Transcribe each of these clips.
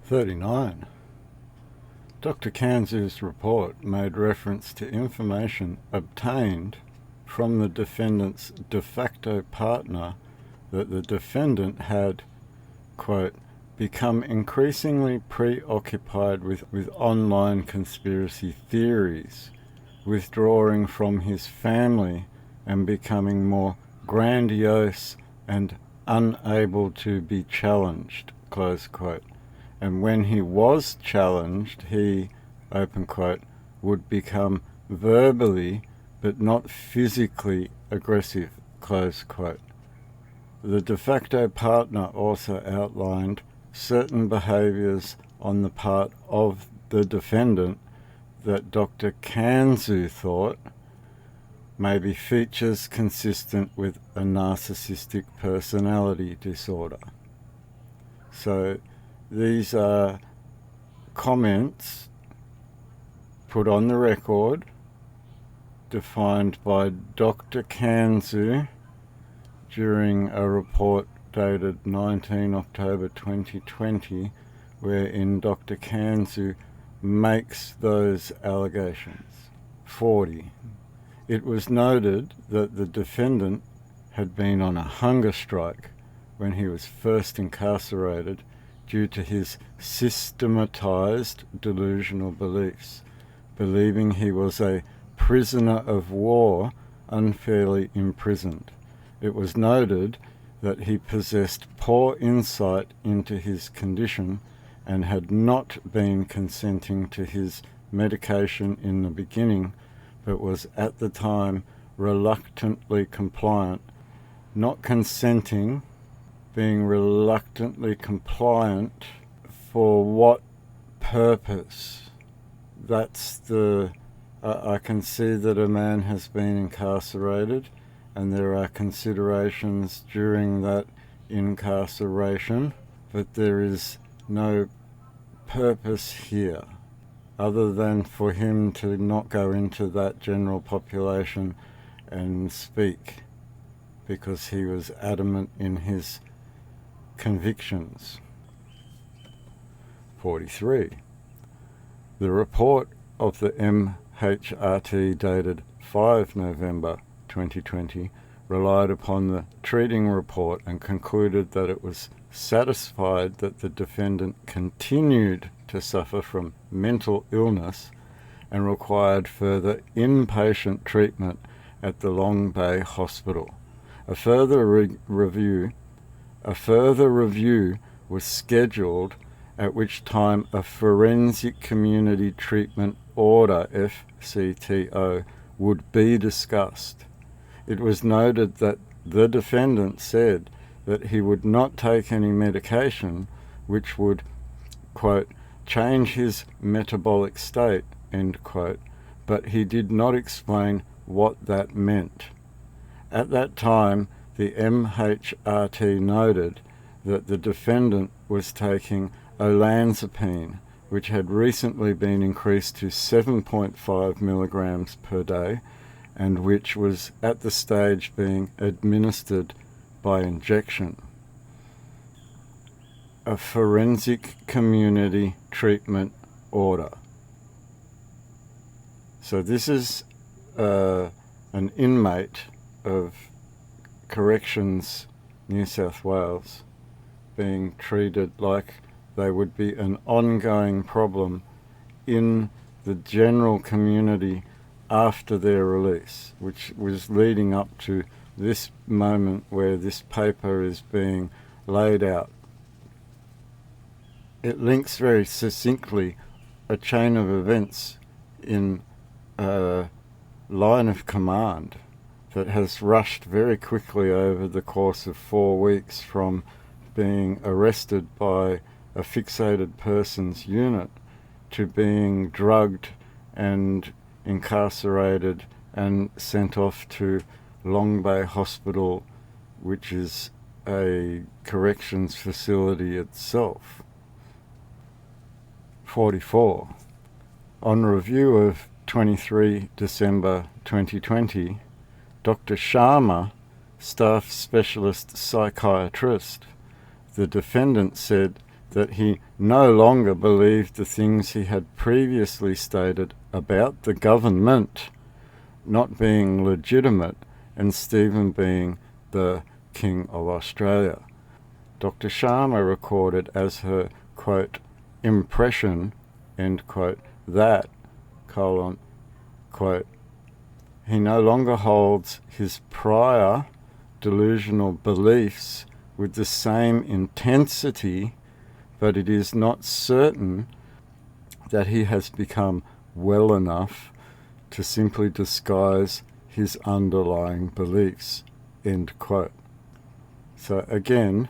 39. Dr. Kanzu's report made reference to information obtained from the defendant's de facto partner that the defendant had, quote, become increasingly preoccupied with online conspiracy theories, withdrawing from his family and becoming more grandiose and unable to be challenged, close quote. And when he was challenged, he, open quote, would become verbally but not physically aggressive, close quote. The de facto partner also outlined certain behaviours on the part of the defendant that Dr. Kanzu thought may be features consistent with a narcissistic personality disorder. So these are comments put on the record, defined by Dr. Kanzu during a report dated 19 October 2020, wherein Dr. Kanzu makes those allegations. 40. It was noted that the defendant had been on a hunger strike when he was first incarcerated due to his systematized delusional beliefs, believing he was a prisoner of war unfairly imprisoned. It was noted that he possessed poor insight into his condition and had not been consenting to his medication in the beginning, but was at the time reluctantly compliant. Not consenting, being reluctantly compliant, for what purpose? That's I can see that a man has been incarcerated, and there are considerations during that incarceration, but there is no purpose here other than for him to not go into that general population and speak, because he was adamant in his convictions. 43. The report of the MHRT dated 5 November 2020 relied upon the treating report and concluded that it was satisfied that the defendant continued to suffer from mental illness and required further inpatient treatment at the Long Bay Hospital. A further review was scheduled, at which time a Forensic Community Treatment Order, FCTO, would be discussed. It was noted that the defendant said that he would not take any medication which would, quote, change his metabolic state, end quote, but he did not explain what that meant. At that time, the MHRT noted that the defendant was taking olanzapine, which had recently been increased to 7.5 milligrams per day, and which was at the stage being administered by injection. A Forensic Community Treatment Order. So this is an inmate of Corrections New South Wales being treated like they would be an ongoing problem in the general community after their release, which was leading up to this moment where this paper is being laid out. It links very succinctly a chain of events in a line of command that has rushed very quickly over the course of 4 weeks from being arrested by a fixated persons unit to being drugged and incarcerated and sent off to Long Bay Hospital, which is a corrections facility itself. 44. On review of 23 December 2020, Dr. Sharma, staff specialist psychiatrist, the defendant said that he no longer believed the things he had previously stated about the government not being legitimate and Stephen being the King of Australia. Dr. Sharma recorded as her, quote, impression, end quote, that, quote, he no longer holds his prior delusional beliefs with the same intensity, but it is not certain that he has become well enough to simply disguise his underlying beliefs, end quote. So again,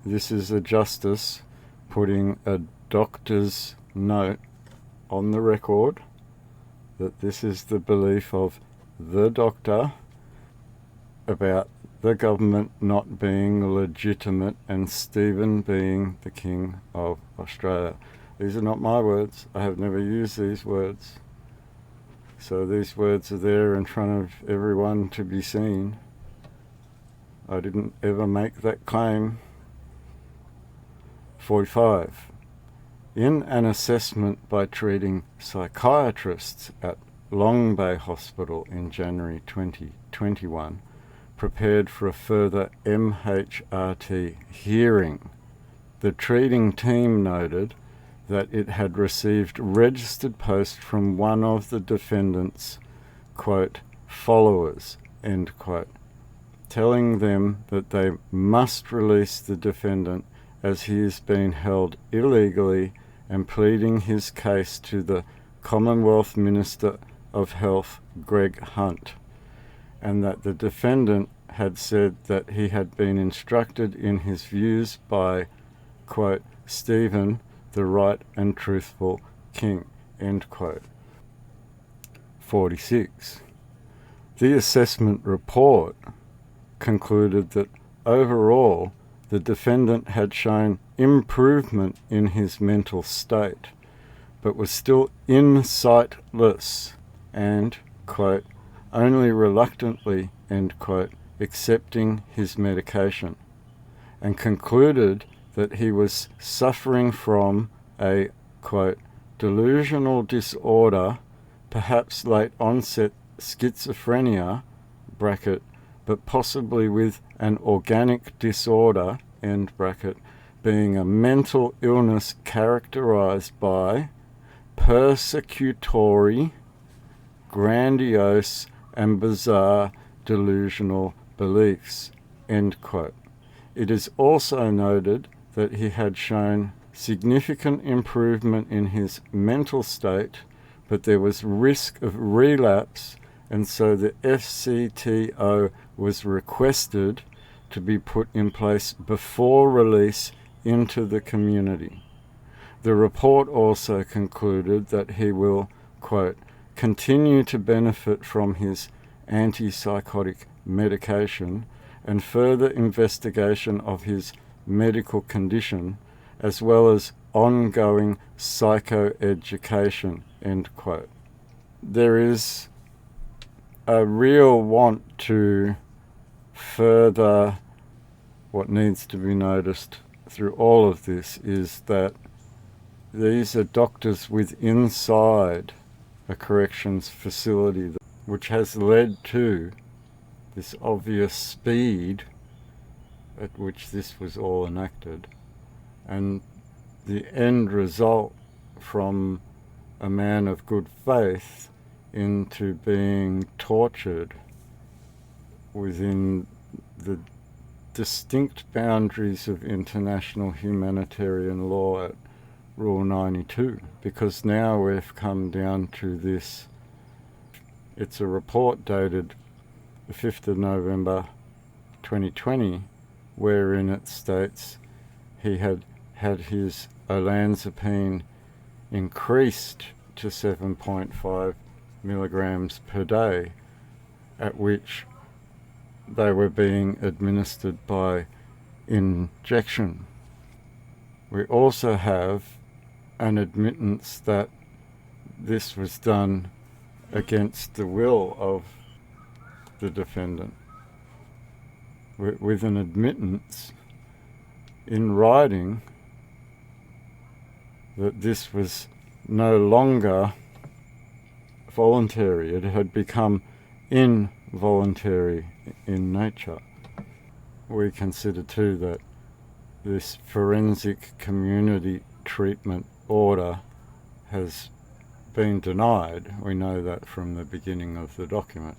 this is a justice putting a doctor's note on the record that this is the belief of the doctor about the government not being legitimate and Stephen being the King of Australia. These are not my words. I have never used these words. So these words are there in front of everyone to be seen. I didn't ever make that claim. 45. In an assessment by treating psychiatrists at Long Bay Hospital in January 2021, prepared for a further MHRT hearing, the treating team noted that it had received registered post from one of the defendant's, quote, followers, end quote, telling them that they must release the defendant as he is being held illegally and pleading his case to the Commonwealth Minister of Health, Greg Hunt, and that the defendant had said that he had been instructed in his views by, quote, Stephen, the right and truthful King, end quote. 46. The assessment report concluded that overall the defendant had shown improvement in his mental state, but was still insightless and, quote, only reluctantly, end quote, accepting his medication, and concluded that he was suffering from a, quote, delusional disorder, perhaps late onset schizophrenia, bracket, but possibly with an organic disorder, end bracket, being a mental illness characterized by persecutory, grandiose, and bizarre delusional beliefs, end quote. It is also noted that he had shown significant improvement in his mental state, but there was risk of relapse, and so the FCTO was requested to be put in place before release into the community. The report also concluded that he will, quote, continue to benefit from his antipsychotic medication and further investigation of his medical condition, as well as ongoing psychoeducation, end quote. There is a real want to further, what needs to be noticed through all of this is that these are doctors with inside a corrections facility, which has led to this obvious speed at which this was all enacted, and the end result from a man of good faith into being tortured within the distinct boundaries of international humanitarian law at Rule 92, because now we've come down to this. It's a report dated the 5th of November 2020, wherein it states he had his olanzapine increased to 7.5 milligrams per day, at which they were being administered by injection. We also have an admittance that this was done against the will of the defendant, with an admittance in writing that this was no longer voluntary. It had become involuntary in nature. We consider too that this forensic community treatment order has been denied. We know that from the beginning of the document.